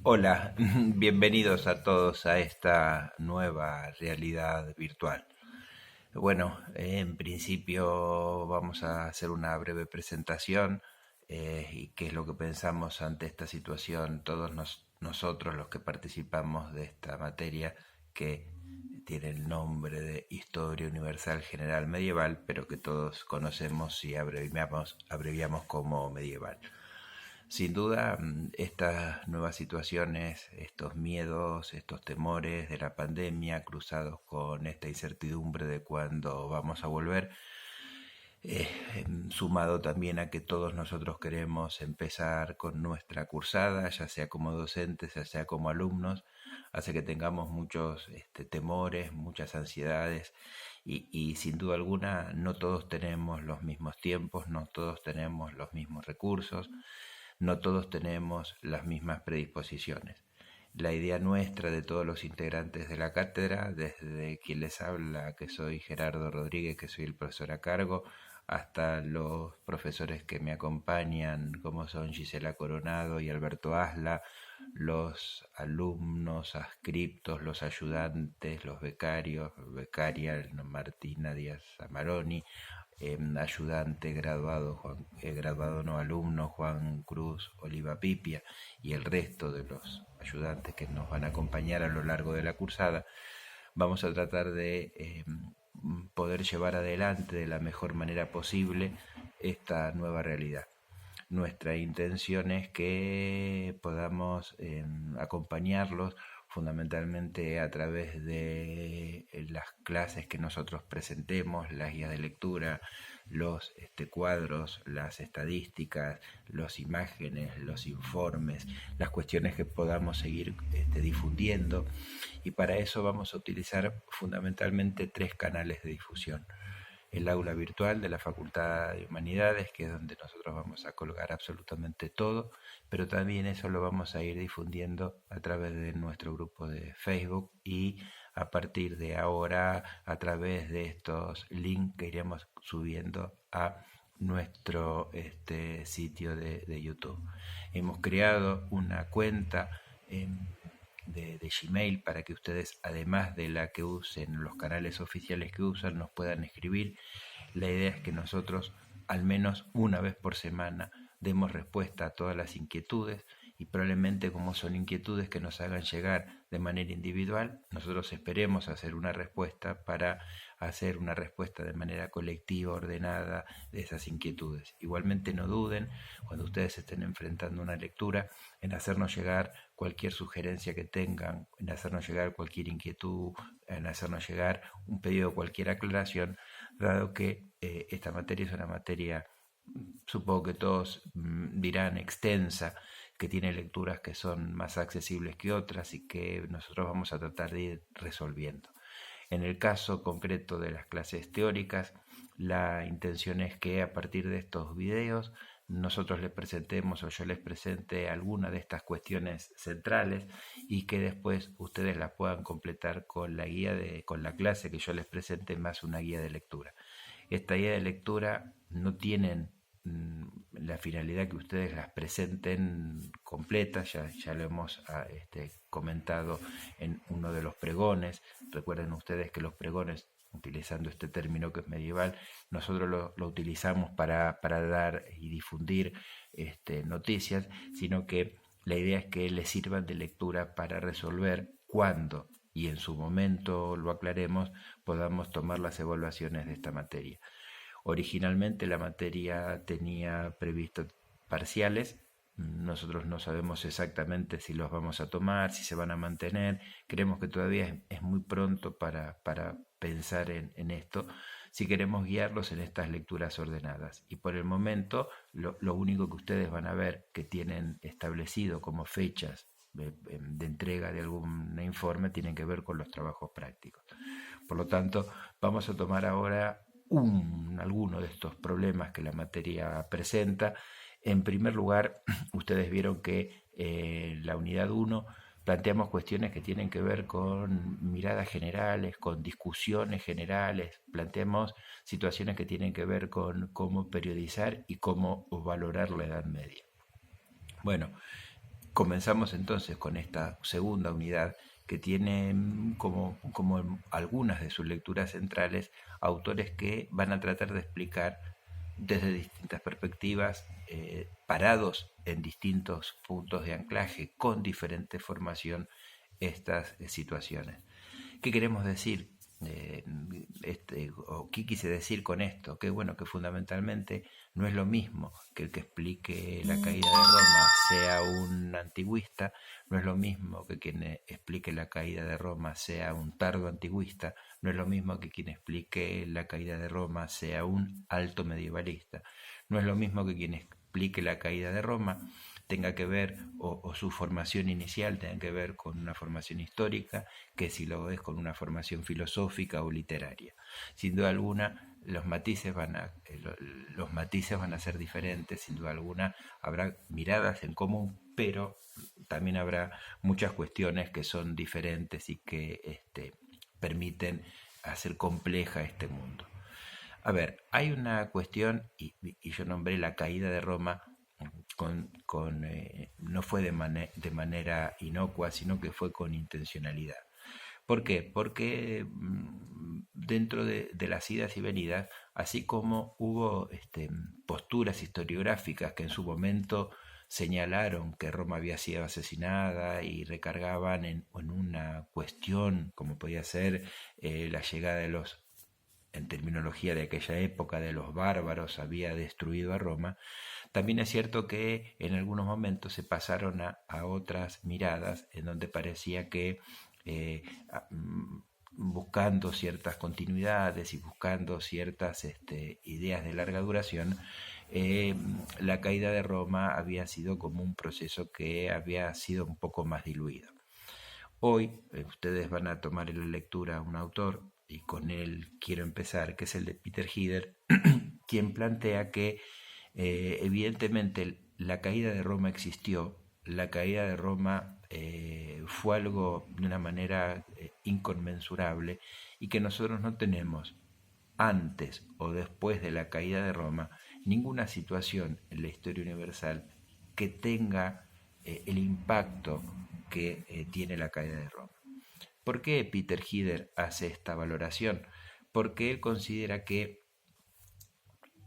Hola, bienvenidos a todos a esta nueva realidad virtual. Bueno, en principio vamos a hacer una breve presentación y qué es lo que pensamos ante esta situación todos nosotros los que participamos de esta materia que tiene el nombre de Historia Universal General Medieval, pero que todos conocemos y abreviamos como medieval. Sin duda, estas nuevas situaciones, estos miedos, estos temores de la pandemia cruzados con esta incertidumbre de cuándo vamos a volver, sumado también a que todos nosotros queremos empezar con nuestra cursada, ya sea como docentes, ya sea como alumnos, hace que tengamos muchos temores, muchas ansiedades y sin duda alguna no todos tenemos los mismos tiempos, no todos tenemos los mismos recursos, no todos tenemos las mismas predisposiciones. La idea nuestra de todos los integrantes de la cátedra, desde quien les habla, que soy Gerardo Rodríguez, que soy el profesor a cargo, hasta los profesores que me acompañan, como son Gisela Coronado y Alberto Asla, los alumnos adscriptos, los ayudantes, los becarios, becaria Martina Díaz Amaroni, ayudante graduado, graduado no alumno Juan Cruz Oliva Pipia y el resto de los ayudantes que nos van a acompañar a lo largo de la cursada, vamos a tratar de poder llevar adelante de la mejor manera posible esta nueva realidad. Nuestra intención es que podamos acompañarlos fundamentalmente a través de las clases que nosotros presentemos, las guías de lectura, los cuadros, las estadísticas, las imágenes, los informes, las cuestiones que podamos seguir difundiendo, y para eso vamos a utilizar fundamentalmente tres canales de difusión: el aula virtual de la Facultad de Humanidades, que es donde nosotros vamos a colgar absolutamente todo, pero también eso lo vamos a ir difundiendo a través de nuestro grupo de Facebook y a partir de ahora a través de estos links que iremos subiendo a nuestro sitio de YouTube. Hemos creado una cuenta de Gmail para que ustedes, además de la que usen los canales oficiales que usan, nos puedan escribir. La idea es que nosotros al menos una vez por semana demos respuesta a todas las inquietudes, y probablemente, como son inquietudes que nos hagan llegar de manera individual, nosotros esperemos hacer una respuesta para hacer una respuesta de manera colectiva, ordenada de esas inquietudes. Igualmente no duden, cuando ustedes estén enfrentando una lectura, en hacernos llegar cualquier sugerencia que tengan, en hacernos llegar cualquier inquietud, en hacernos llegar un pedido de cualquier aclaración, dado que esta materia es una materia, supongo que todos dirán, extensa, que tiene lecturas que son más accesibles que otras y que nosotros vamos a tratar de ir resolviendo. En el caso concreto de las clases teóricas, la intención es que a partir de estos videos nosotros les presentemos o yo les presente alguna de estas cuestiones centrales y que después ustedes las puedan completar con la con la clase que yo les presente, más una guía de lectura. Esta guía de lectura no tienen la finalidad que ustedes las presenten completas, ya lo hemos comentado en uno de los pregones. Recuerden ustedes que los pregones, utilizando este término que es medieval, nosotros lo utilizamos para dar y difundir noticias, sino que la idea es que les sirvan de lectura para resolver cuando, y en su momento lo aclaremos, podamos tomar las evaluaciones de esta materia. Originalmente la materia tenía previsto parciales. Nosotros no sabemos exactamente si los vamos a tomar, si se van a mantener. Creemos que todavía es muy pronto para pensar en esto, si queremos guiarlos en estas lecturas ordenadas. Y por el momento, lo único que ustedes van a ver que tienen establecido como fechas de entrega de algún informe tienen que ver con los trabajos prácticos. Por lo tanto, vamos a tomar ahora alguno de estos problemas que la materia presenta. En primer lugar, ustedes vieron que en la unidad 1 planteamos cuestiones que tienen que ver con miradas generales, con discusiones generales, planteamos situaciones que tienen que ver con cómo periodizar y cómo valorar la Edad Media. Bueno, Comenzamos entonces con esta segunda unidad que tiene como algunas de sus lecturas centrales autores que van a tratar de explicar desde distintas perspectivas, parados en distintos puntos de anclaje, con diferente formación, estas situaciones. ¿Qué queremos decir? O qué quise decir con esto, que bueno, que fundamentalmente no es lo mismo que el que explique la caída de Roma sea un antiguista, no es lo mismo que quien explique la caída de Roma sea un tardo antiguista, no es lo mismo que quien explique la caída de Roma sea un alto medievalista, no es lo mismo que quien explique la caída de Roma tenga que ver, o su formación inicial tenga que ver con una formación histórica, que si lo es con una formación filosófica o literaria. Sin duda alguna, los matices van a ser diferentes, sin duda alguna habrá miradas en común, pero también habrá muchas cuestiones que son diferentes y que permiten hacer compleja este mundo. A ver, hay una cuestión, y yo nombré la caída de Roma, no fue de manera inocua, sino que fue con intencionalidad. ¿Por qué? Porque dentro de las idas y venidas, así como hubo posturas historiográficas que en su momento señalaron que Roma había sido asesinada y recargaban en una cuestión como podía ser la llegada de los, en terminología de aquella época, de los bárbaros, había destruido a Roma. También es cierto que en algunos momentos se pasaron a otras miradas en donde parecía que eh, buscando ciertas continuidades y buscando ciertas ideas de larga duración, la caída de Roma había sido como un proceso que había sido un poco más diluido. Hoy ustedes van a tomar en la lectura un autor, y con él quiero empezar, que es el de Peter Header, quien plantea que evidentemente la caída de Roma existió, la caída de Roma fue algo de una manera inconmensurable, y que nosotros no tenemos antes o después de la caída de Roma ninguna situación en la historia universal que tenga el impacto que tiene la caída de Roma. ¿Por qué Peter Header hace esta valoración? Porque él considera que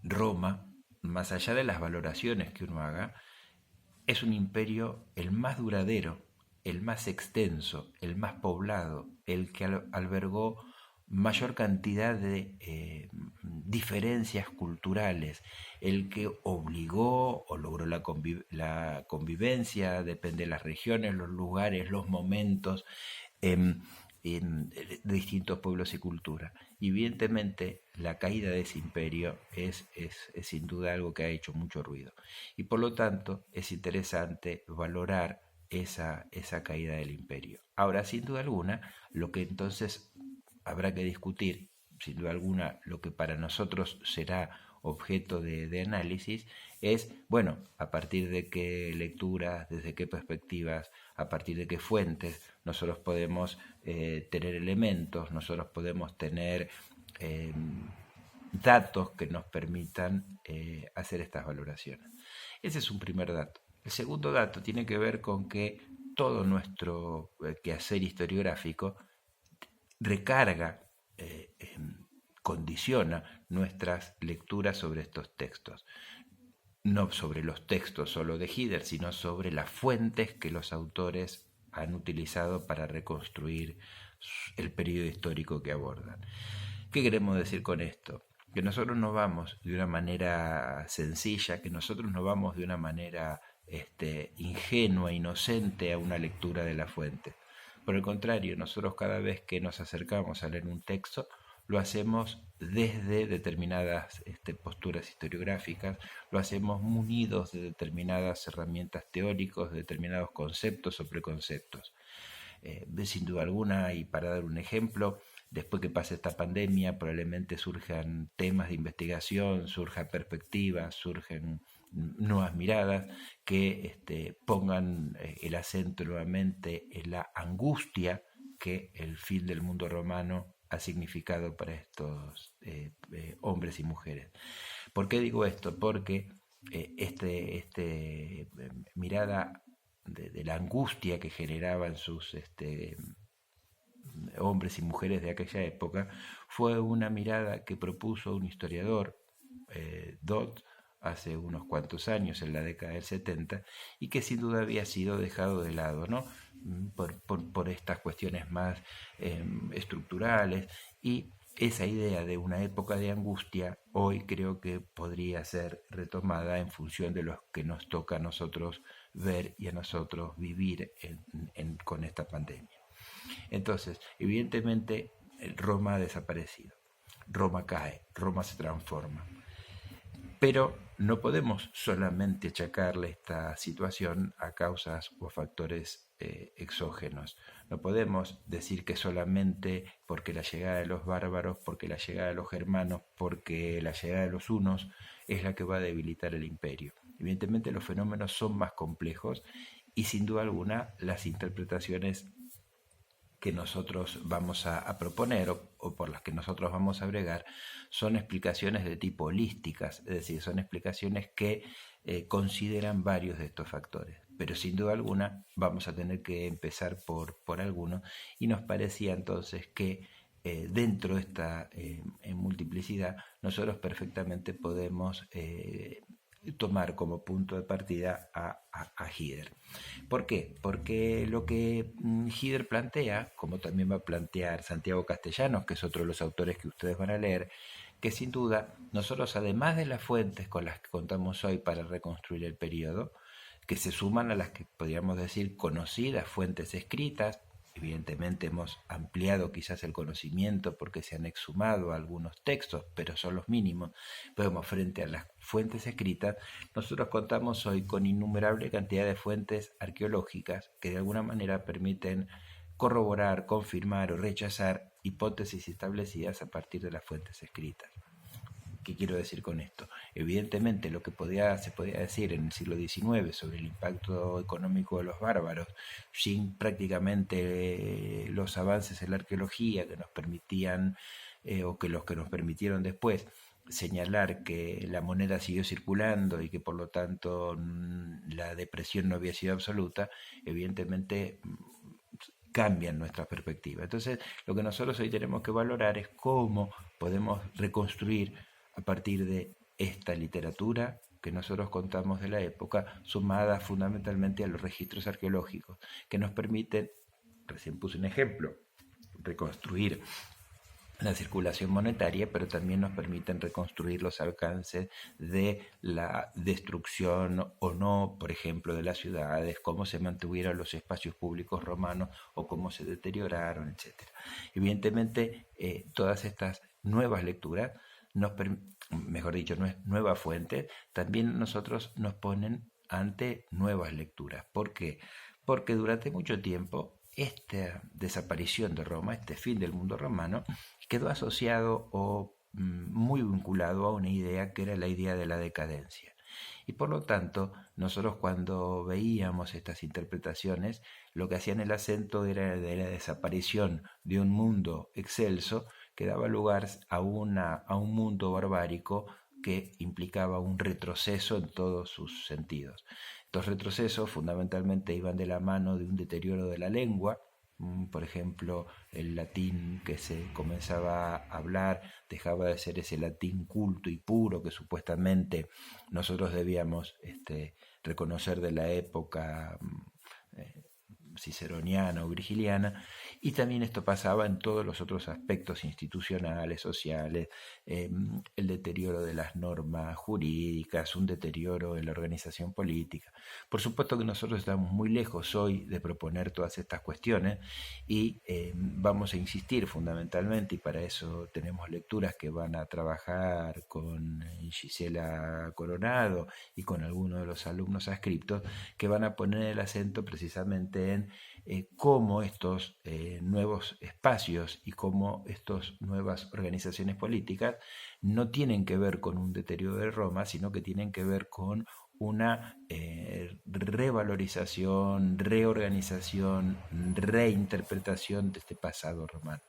Roma, más allá de las valoraciones que uno haga, es un imperio el más duradero, el más extenso, el más poblado, el que albergó mayor cantidad de diferencias culturales, el que obligó o logró la convivencia, depende de las regiones, los lugares, los momentos, en, de distintos pueblos y culturas. Y evidentemente la caída de ese imperio es sin duda algo que ha hecho mucho ruido. Y por lo tanto es interesante valorar esa caída del imperio. Ahora, sin duda alguna, lo que entonces habrá que discutir, sin duda alguna, lo que para nosotros será objeto de análisis, es, bueno, a partir de qué lecturas, desde qué perspectivas, a partir de qué fuentes nosotros podemos tener elementos, nosotros podemos tener datos que nos permitan hacer estas valoraciones. Ese es un primer dato. El segundo dato tiene que ver con que todo nuestro quehacer historiográfico recarga, condiciona nuestras lecturas sobre estos textos. No sobre los textos solo de Header, sino sobre las fuentes que los autores han utilizado para reconstruir el periodo histórico que abordan. ¿Qué queremos decir con esto? Que nosotros no vamos de una manera sencilla, que nosotros no vamos de una manera ingenua, inocente a una lectura de la fuente. Por el contrario, nosotros cada vez que nos acercamos a leer un texto, lo hacemos desde determinadas posturas historiográficas, lo hacemos munidos de determinadas herramientas teóricas, de determinados conceptos o preconceptos. Sin duda alguna, y para dar un ejemplo, después que pase esta pandemia probablemente surjan temas de investigación, surjan perspectivas, surgen nuevas miradas que pongan el acento nuevamente en la angustia que el fin del mundo romano ha significado para estos hombres y mujeres. ¿Por qué digo esto? Porque mirada de la angustia que generaban sus hombres y mujeres de aquella época, fue una mirada que propuso un historiador, Dodd, hace unos cuantos años, en la década del 70, y que sin duda había sido dejado de lado, ¿no? Por estas cuestiones más estructurales, y esa idea de una época de angustia hoy creo que podría ser retomada en función de lo que nos toca a nosotros ver y a nosotros vivir con esta pandemia. Entonces, evidentemente, Roma ha desaparecido, Roma cae, Roma se transforma. Pero no podemos solamente achacarle esta situación a causas o factores exógenos. No podemos decir que solamente porque la llegada de los bárbaros, porque la llegada de los germanos, porque la llegada de los hunos es la que va a debilitar el imperio. Evidentemente los fenómenos son más complejos y sin duda alguna las interpretaciones que nosotros vamos a proponer o por las que nosotros vamos a bregar son explicaciones de tipo holísticas, es decir, son explicaciones que consideran varios de estos factores. Pero sin duda alguna vamos a tener que empezar por alguno, y nos parecía entonces que dentro de esta multiplicidad nosotros perfectamente podemos tomar como punto de partida a Heidegger. ¿Por qué? Porque lo que Heidegger plantea, como también va a plantear Santiago Castellanos, que es otro de los autores que ustedes van a leer, que sin duda nosotros, además de las fuentes con las que contamos hoy para reconstruir el periodo, que se suman a las que podríamos decir conocidas fuentes escritas, evidentemente hemos ampliado quizás el conocimiento porque se han exhumado algunos textos, pero son los mínimos. Pero frente a las fuentes escritas, nosotros contamos hoy con innumerable cantidad de fuentes arqueológicas que de alguna manera permiten corroborar, confirmar o rechazar hipótesis establecidas a partir de las fuentes escritas. ¿Qué quiero decir con esto? Evidentemente lo que se podía decir en el siglo XIX sobre el impacto económico de los bárbaros, sin prácticamente los avances en la arqueología que nos permitían, o que los que nos permitieron después señalar que la moneda siguió circulando y que por lo tanto la depresión no había sido absoluta, evidentemente cambian nuestra perspectiva. Entonces, lo que nosotros hoy tenemos que valorar es cómo podemos reconstruir a partir de esta literatura que nosotros contamos de la época, sumada fundamentalmente a los registros arqueológicos, que nos permiten, recién puse un ejemplo, reconstruir la circulación monetaria, pero también nos permiten reconstruir los alcances de la destrucción o no, por ejemplo, de las ciudades, cómo se mantuvieron los espacios públicos romanos o cómo se deterioraron, etc. Evidentemente, todas estas nuevas lecturas mejor dicho, nuevas fuentes, también nosotros nos ponen ante nuevas lecturas. ¿Por qué? Porque durante mucho tiempo esta desaparición de Roma, este fin del mundo romano, quedó asociado o muy vinculado a una idea que era la idea de la decadencia. Y por lo tanto, nosotros cuando veíamos estas interpretaciones, lo que hacían el acento era de la desaparición de un mundo excelso que daba lugar a un mundo barbárico que implicaba un retroceso en todos sus sentidos. Estos retrocesos fundamentalmente iban de la mano de un deterioro de la lengua. Por ejemplo, el latín que se comenzaba a hablar dejaba de ser ese latín culto y puro que supuestamente nosotros debíamos reconocer de la época ciceroniana o virgiliana, y también esto pasaba en todos los otros aspectos institucionales, sociales, el deterioro de las normas jurídicas, un deterioro en la organización política. Por supuesto que nosotros estamos muy lejos hoy de proponer todas estas cuestiones y vamos a insistir fundamentalmente, y para eso tenemos lecturas que van a trabajar con Gisela Coronado y con algunos de los alumnos adscriptos, que van a poner el acento precisamente en cómo estos nuevos espacios y cómo estas nuevas organizaciones políticas no tienen que ver con un deterioro de Roma, sino que tienen que ver con una revalorización, reorganización, reinterpretación de este pasado romano,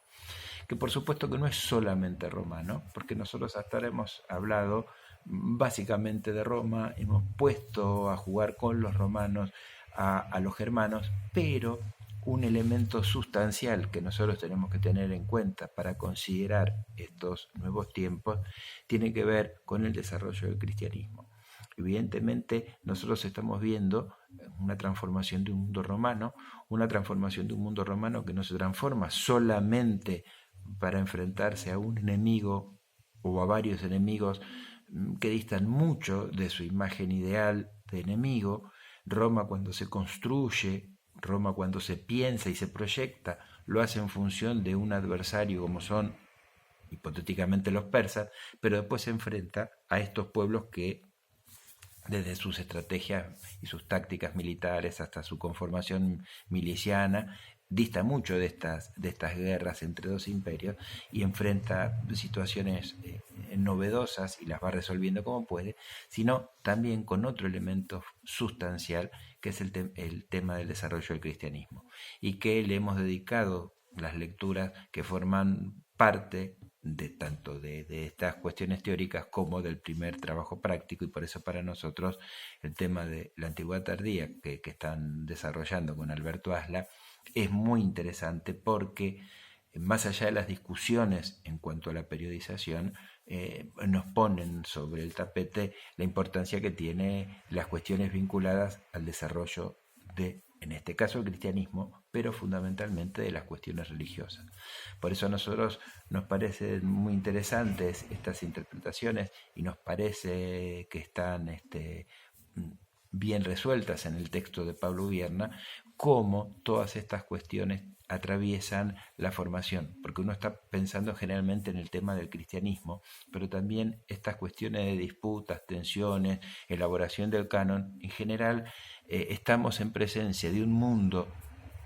que por supuesto que no es solamente romano, porque nosotros hasta ahora hemos hablado básicamente de Roma, hemos puesto a jugar con los romanos a los germanos, pero un elemento sustancial que nosotros tenemos que tener en cuenta para considerar estos nuevos tiempos tiene que ver con el desarrollo del cristianismo. Evidentemente, nosotros estamos viendo una transformación de un mundo romano, que no se transforma solamente para enfrentarse a un enemigo o a varios enemigos que distan mucho de su imagen ideal de enemigo. Roma, cuando se construye, Roma cuando se piensa y se proyecta, lo hace en función de un adversario como son hipotéticamente los persas, pero después se enfrenta a estos pueblos que desde sus estrategias y sus tácticas militares hasta su conformación miliciana, dista mucho de estas guerras entre dos imperios y enfrenta situaciones novedosas y las va resolviendo como puede, sino también con otro elemento sustancial que es el tema del desarrollo del cristianismo y que le hemos dedicado las lecturas que forman parte de tanto de estas cuestiones teóricas como del primer trabajo práctico, y por eso para nosotros el tema de la antigüedad tardía que están desarrollando con Alberto Asla es muy interesante porque más allá de las discusiones en cuanto a la periodización, nos ponen sobre el tapete la importancia que tiene las cuestiones vinculadas al desarrollo de, en este caso, el cristianismo, pero fundamentalmente de las cuestiones religiosas. Por eso a nosotros nos parecen muy interesantes estas interpretaciones y nos parece que están bien resueltas en el texto de Pablo Vierna, cómo todas estas cuestiones atraviesan la formación, porque uno está pensando generalmente en el tema del cristianismo, pero también estas cuestiones de disputas, tensiones, elaboración del canon, en general estamos en presencia de un mundo,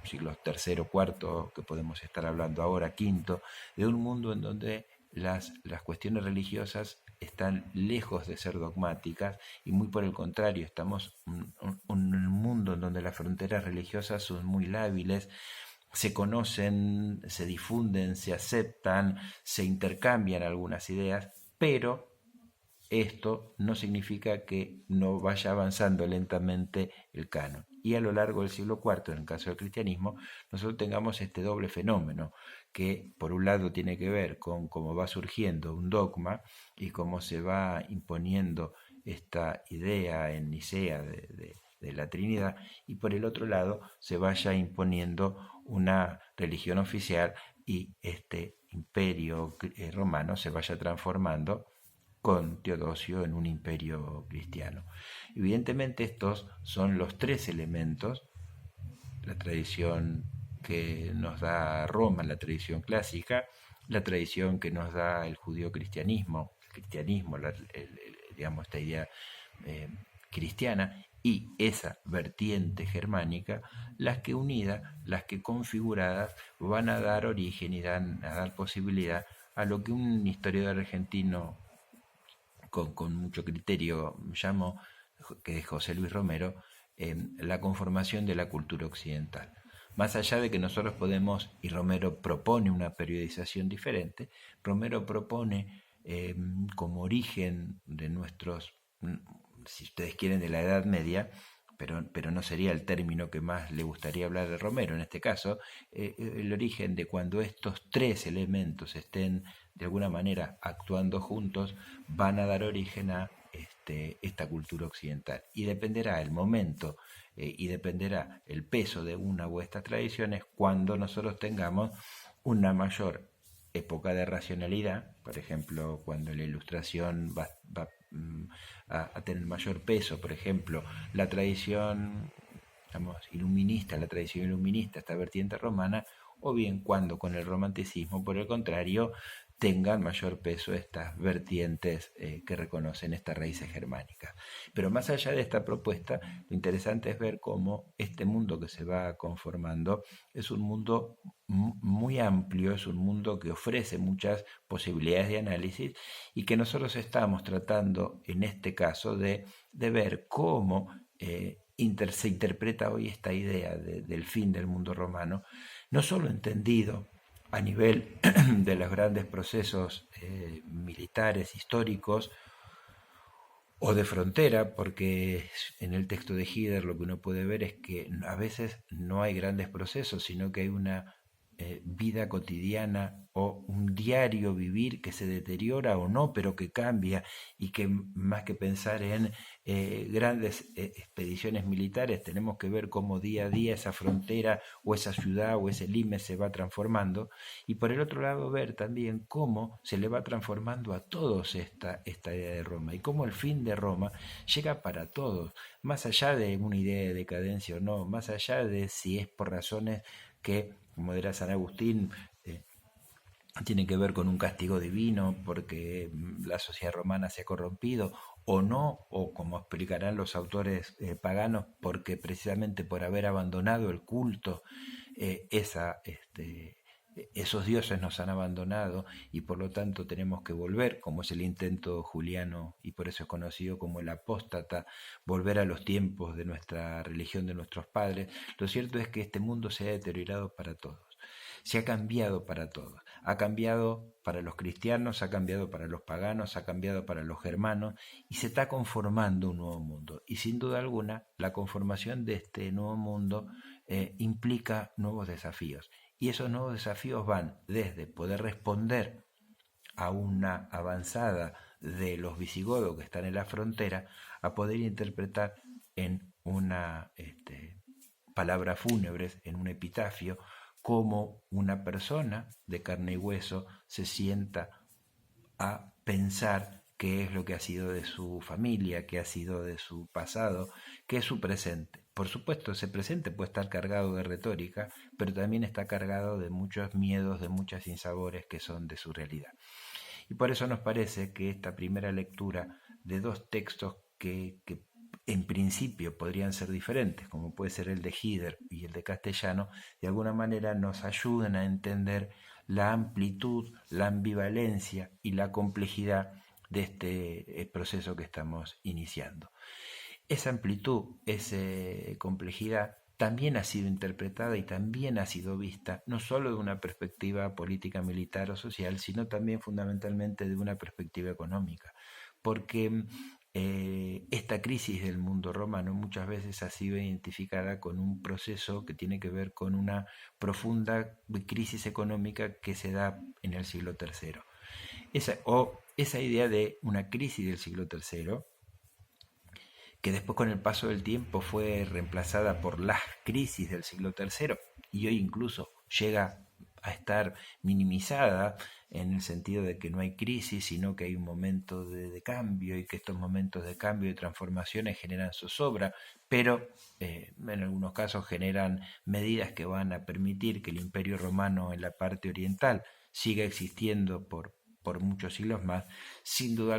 siglos tercero, cuarto, que podemos estar hablando ahora, quinto, de un mundo en donde las cuestiones religiosas están lejos de ser dogmáticas y muy por el contrario, estamos en un mundo en donde las fronteras religiosas son muy lábiles, se conocen, se difunden, se aceptan, se intercambian algunas ideas, pero esto no significa que no vaya avanzando lentamente el canon. Y a lo largo del siglo IV, en el caso del cristianismo, nosotros tengamos este doble fenómeno, que por un lado tiene que ver con cómo va surgiendo un dogma y cómo se va imponiendo esta idea en Nicea de la Trinidad, y por el otro lado se vaya imponiendo una religión oficial y este imperio romano se vaya transformando con Teodosio en un imperio cristiano. Evidentemente estos son los tres elementos, la tradición que nos da Roma, la tradición clásica, la tradición que nos da el judío-cristianismo, digamos, esta idea cristiana, y esa vertiente germánica, las que unidas, las que configuradas, van a dar origen y van a dar posibilidad a lo que un historiador argentino con mucho criterio llamo, que es José Luis Romero, la conformación de la cultura occidental. Más allá de que nosotros podemos, y Romero propone una periodización diferente, Romero propone como origen de nuestros, si ustedes quieren, de la Edad Media, pero no sería el término que más le gustaría hablar de Romero en este caso, el origen de cuando estos tres elementos estén de alguna manera actuando juntos, van a dar origen a esta cultura occidental. Y dependerá el momento y dependerá el peso de una u estas tradiciones cuando nosotros tengamos una mayor época de racionalidad, por ejemplo, cuando la ilustración va a tener mayor peso, por ejemplo, la tradición, digamos, iluminista, la tradición iluminista, esta vertiente romana, o bien cuando con el romanticismo, por el contrario, tengan mayor peso estas vertientes que reconocen estas raíces germánicas. Pero más allá de esta propuesta, lo interesante es ver cómo este mundo que se va conformando es un mundo muy amplio, es un mundo que ofrece muchas posibilidades de análisis y que nosotros estamos tratando en este caso de ver cómo se interpreta hoy esta idea del fin del mundo romano, no solo entendido a nivel de los grandes procesos militares históricos o de frontera, porque en el texto de Hider lo que uno puede ver es que a veces no hay grandes procesos, sino que hay una vida cotidiana o un diario vivir que se deteriora o no, pero que cambia y que más que pensar en grandes expediciones militares, tenemos que ver cómo día a día esa frontera o esa ciudad o ese límite se va transformando, y por el otro lado ver también cómo se le va transformando a todos esta idea de Roma y cómo el fin de Roma llega para todos, más allá de una idea de decadencia o no, más allá de si es por razones que, como dirá San Agustín, tiene que ver con un castigo divino porque la sociedad romana se ha corrompido o no, o como explicarán los autores paganos, porque precisamente por haber abandonado el culto, esos dioses nos han abandonado y por lo tanto tenemos que volver, como es el intento juliano y por eso es conocido como el apóstata, volver a los tiempos de nuestra religión, de nuestros padres. Lo cierto es que este mundo se ha deteriorado para todos. Se ha cambiado para todos. Ha cambiado para los cristianos, ha cambiado para los paganos, ha cambiado para los germanos y se está conformando un nuevo mundo. Y sin duda alguna, la conformación de este nuevo mundo implica nuevos desafíos. Y esos nuevos desafíos van desde poder responder a una avanzada de los visigodos que están en la frontera, a poder interpretar en una palabra fúnebres, en un epitafio, cómo una persona de carne y hueso se sienta a pensar qué es lo que ha sido de su familia, qué ha sido de su pasado, qué es su presente. Por supuesto, ese presente puede estar cargado de retórica, pero también está cargado de muchos miedos, de muchos sinsabores que son de su realidad. Y por eso nos parece que esta primera lectura de dos textos que en principio podrían ser diferentes, como puede ser el de Hider y el de Castellano, de alguna manera nos ayudan a entender la amplitud, la ambivalencia y la complejidad de este proceso que estamos iniciando. Esa amplitud, esa complejidad también ha sido interpretada y también ha sido vista no solo de una perspectiva política, militar o social, sino también fundamentalmente de una perspectiva económica, porque esta crisis del mundo romano muchas veces ha sido identificada con un proceso que tiene que ver con una profunda crisis económica que se da en el siglo III. Esa idea de una crisis del siglo III, que después con el paso del tiempo fue reemplazada por las crisis del siglo III y hoy incluso llega a estar minimizada en el sentido de que no hay crisis, sino que hay un momento de cambio y que estos momentos de cambio y transformaciones generan zozobra, pero en algunos casos generan medidas que van a permitir que el Imperio Romano en la parte oriental siga existiendo por muchos siglos más, sin duda